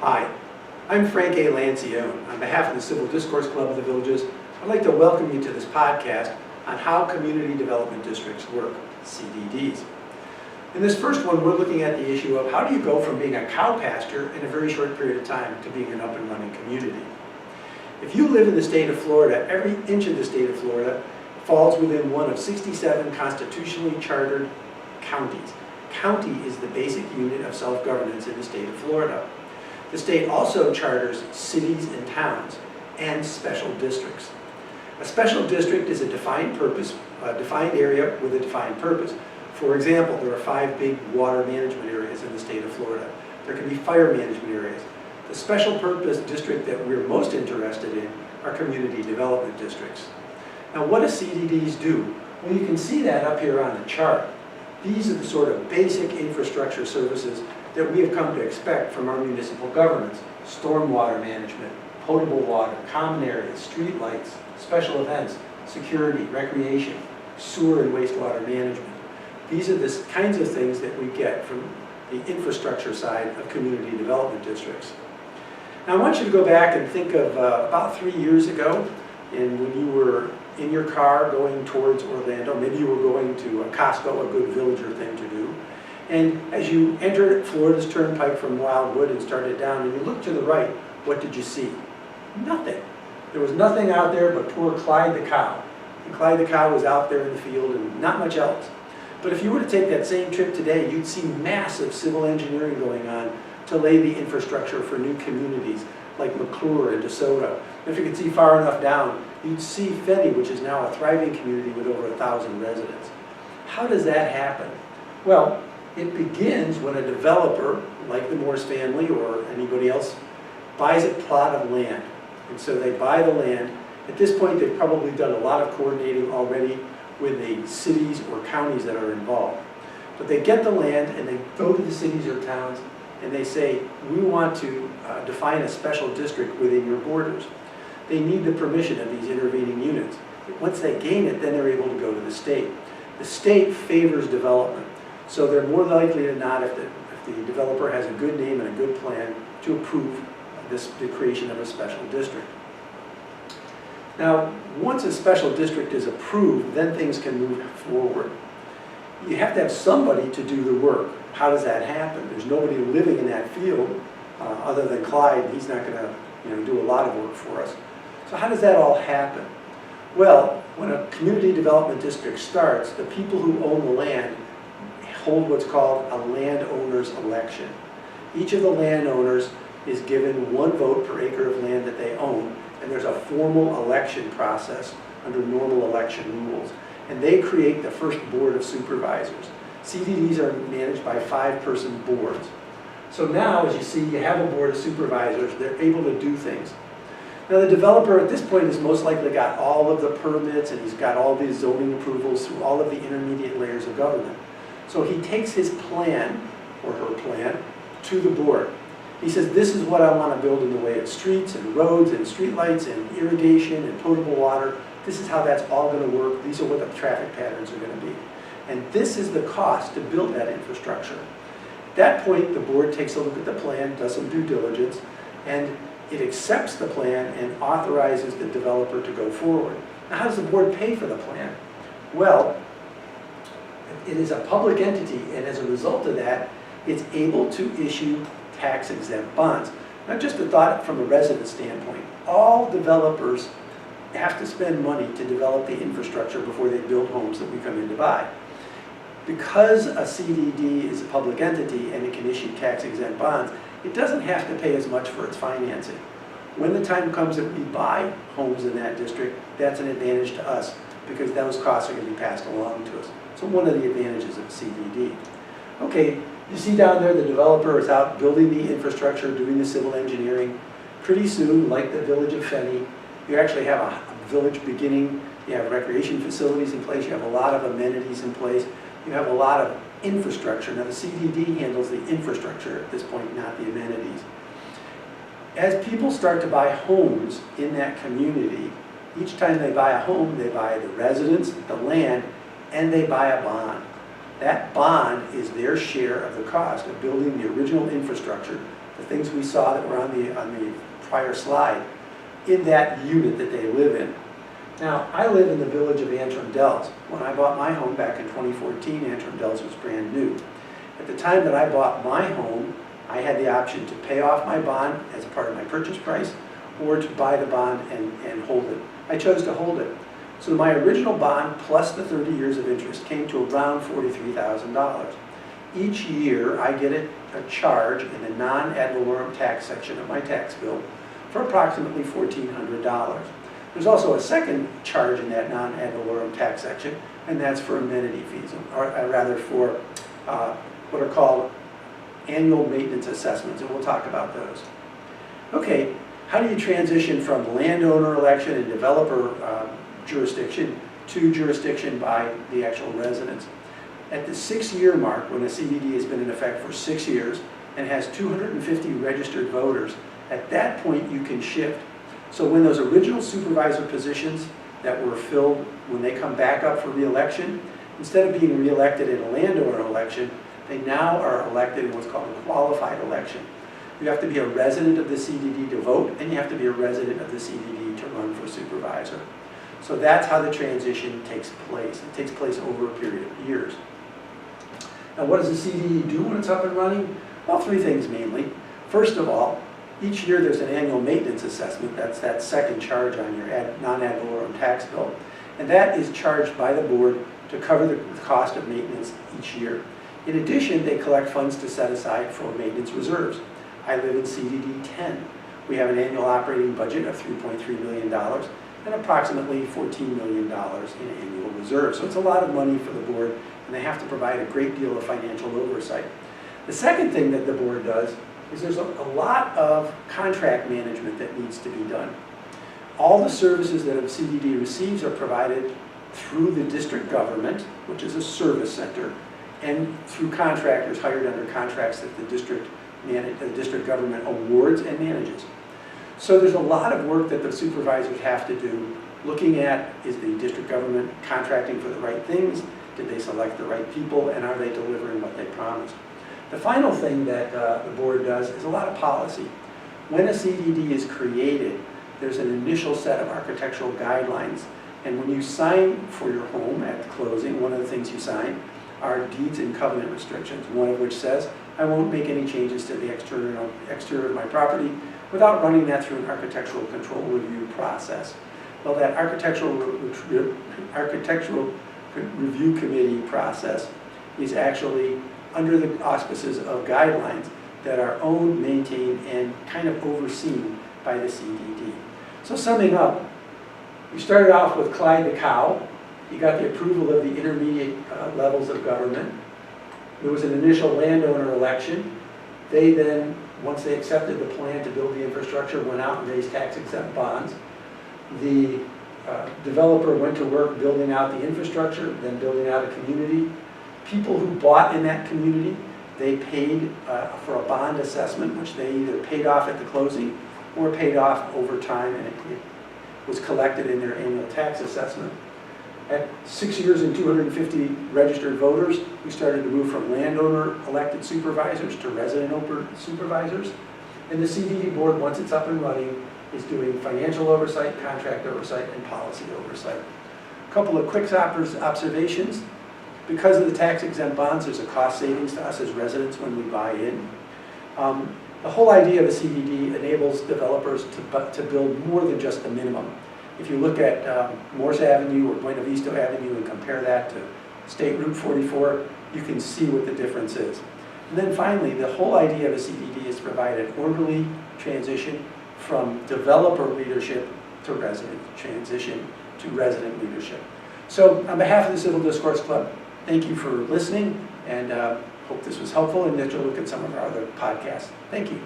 Hi, I'm Frank A. Lancione. On behalf of the Civil Discourse Club of the Villages, I'd like to welcome you to this podcast on how Community Development Districts work, CDDs. In this first one, we're looking at the issue of how do you go from being a cow pasture in a very short period of time to being an up and running community. If you live in the state of Florida, every inch of the state of Florida falls within one of 67 constitutionally chartered counties. County is the basic unit of self-governance in the state of Florida. The state also charters cities and towns and special districts. A special district is a defined area with a defined purpose. For example, there are 5 big water management areas in the state of Florida. There can be fire management areas. The special purpose district that we're most interested in are community development districts. Now, what do CDDs do? Well, you can see that up here on the chart. These are the sort of basic infrastructure services that we have come to expect from our municipal governments. Stormwater management, potable water, common areas, street lights, special events, security, recreation, sewer and wastewater management. These are the kinds of things that we get from the infrastructure side of community development districts. Now I want you to go back and think of about 3 years ago, and when you were in your car going towards Orlando, maybe you were going to Costco, a good villager thing to do, and as you entered Florida's Turnpike from Wildwood and started down, and you looked to the right, what did you see? Nothing. There was nothing out there but poor Clyde the cow. And Clyde the cow was out there in the field and not much else. But if you were to take that same trip today, you'd see massive civil engineering going on to lay the infrastructure for new communities like McClure and DeSoto. And if you could see far enough down, you'd see Fetty, which is now a thriving community with over 1,000 residents. How does that happen? Well, it begins when a developer, like the Morse family or anybody else, buys a plot of land. And so they buy the land. At this point, they've probably done a lot of coordinating already with the cities or counties that are involved. But they get the land and they go to the cities or towns and they say, we want to define a special district within your borders. They need the permission of these intervening units. Once they gain it, then they're able to go to the state. The state favors development. So they're more likely than not, if the developer has a good name and a good plan, to approve the creation of a special district. Now, once a special district is approved, then things can move forward. You have to have somebody to do the work. How does that happen? There's nobody living in that field other than Clyde. He's not going to do a lot of work for us. So how does that all happen? Well, when a community development district starts, the people who own the land hold what's called a landowner's election. Each of the landowners is given 1 vote per acre of land that they own, and there's a formal election process under normal election rules. And they create the first board of supervisors. CDDs are managed by 5-person boards. So now, as you see, you have a board of supervisors. They're able to do things. Now the developer at this point has most likely got all of the permits and he's got all these zoning approvals through all of the intermediate layers of government. So he takes his plan, or her plan, to the board. He says, this is what I want to build in the way of streets and roads and streetlights and irrigation and potable water. This is how that's all going to work. These are what the traffic patterns are going to be. And this is the cost to build that infrastructure. At that point, the board takes a look at the plan, does some due diligence, and it accepts the plan and authorizes the developer to go forward. Now, how does the board pay for the plan? Well, it is a public entity, and as a result of that, it's able to issue tax-exempt bonds. Not just a thought from a resident standpoint. All developers have to spend money to develop the infrastructure before they build homes that we come in to buy. Because a CDD is a public entity and it can issue tax-exempt bonds, it doesn't have to pay as much for its financing. When the time comes that we buy homes in that district, that's an advantage to us because those costs are going to be passed along to us. So one of the advantages of a CDD. Okay, you see down there the developer is out building the infrastructure, doing the civil engineering. Pretty soon, like the village of Fenny, you actually have a village beginning. You have recreation facilities in place. You have a lot of amenities in place. You have a lot of infrastructure. Now the CDD handles the infrastructure at this point, not the amenities. As people start to buy homes in that community, each time they buy a home, they buy the residence, the land, and they buy a bond. That bond is their share of the cost of building the original infrastructure the things we saw that were on the prior slide, in that unit that they live in. Now, I live in the village of Antrim Dells. When I bought my home back in 2014, Antrim Dells was brand new. At the time that I bought my home, I had the option to pay off my bond as a part of my purchase price or to buy the bond and hold it. I chose to hold it. So my original bond plus the 30 years of interest came to around $43,000. Each year I get a charge in the non-ad valorem tax section of my tax bill for approximately $1,400. There's also a second charge in that non-ad valorem tax section, and that's for amenity fees, or rather for what are called annual maintenance assessments, and we'll talk about those. Okay, how do you transition from landowner election and developer jurisdiction to jurisdiction by the actual residents? At the 6-year mark, when a CDD has been in effect for 6 years and has 250 registered voters, at that point you can shift. So when those original supervisor positions that were filled, when they come back up for re-election, instead of being re-elected in a landowner election, they now are elected in what's called a qualified election. You have to be a resident of the CDD to vote, and you have to be a resident of the CDD to run for supervisor. So that's how the transition takes place. It takes place over a period of years. Now, what does the CDD do when it's up and running? Well, 3 things mainly. First of all, each year there's an annual maintenance assessment. That's that second charge on your non-ad valorem tax bill. And that is charged by the board to cover the cost of maintenance each year. In addition, they collect funds to set aside for maintenance reserves. I live in CDD 10. We have an annual operating budget of $3.3 million and approximately $14 million in annual reserves. So it's a lot of money for the board, and they have to provide a great deal of financial oversight. The second thing that the board does is there's a lot of contract management that needs to be done. All the services that a CDD receives are provided through the district government, which is a service center, and through contractors hired under contracts that the district government awards and manages. So there's a lot of work that the supervisors have to do, looking at, is the district government contracting for the right things? Did they select the right people? And are they delivering what they promised? The final thing that the board does is a lot of policy. When a CDD is created, there's an initial set of architectural guidelines. And when you sign for your home at the closing, one of the things you sign are deeds and covenant restrictions, one of which says, I won't make any changes to the exterior of my property without running that through an architectural control review process. Well, that architectural review committee process is actually under the auspices of guidelines that are owned, maintained, and kind of overseen by the CDD. So summing up, you started off with Clyde the cow. You got the approval of the intermediate levels of government. There was an initial landowner election. They then, once they accepted the plan to build the infrastructure, went out and raised tax-exempt bonds. The developer went to work building out the infrastructure, then building out a community. People who bought in that community, they paid for a bond assessment, which they either paid off at the closing or paid off over time, and it was collected in their annual tax assessment. At 6 years and 250 registered voters, we started to move from landowner elected supervisors to resident supervisors. And the CDD board, once it's up and running, is doing financial oversight, contract oversight, and policy oversight. A couple of quick observations. Because of the tax-exempt bonds, there's a cost savings to us as residents when we buy in. The whole idea of a CDD enables developers to build more than just the minimum. If you look at Morse Avenue or Buena Vista Avenue and compare that to State Route 44, you can see what the difference is. And then finally, the whole idea of a CDD is to provide an orderly transition from developer leadership to resident leadership. So on behalf of the Civil Discourse Club, thank you for listening, and hope this was helpful, and that you'll look at some of our other podcasts. Thank you.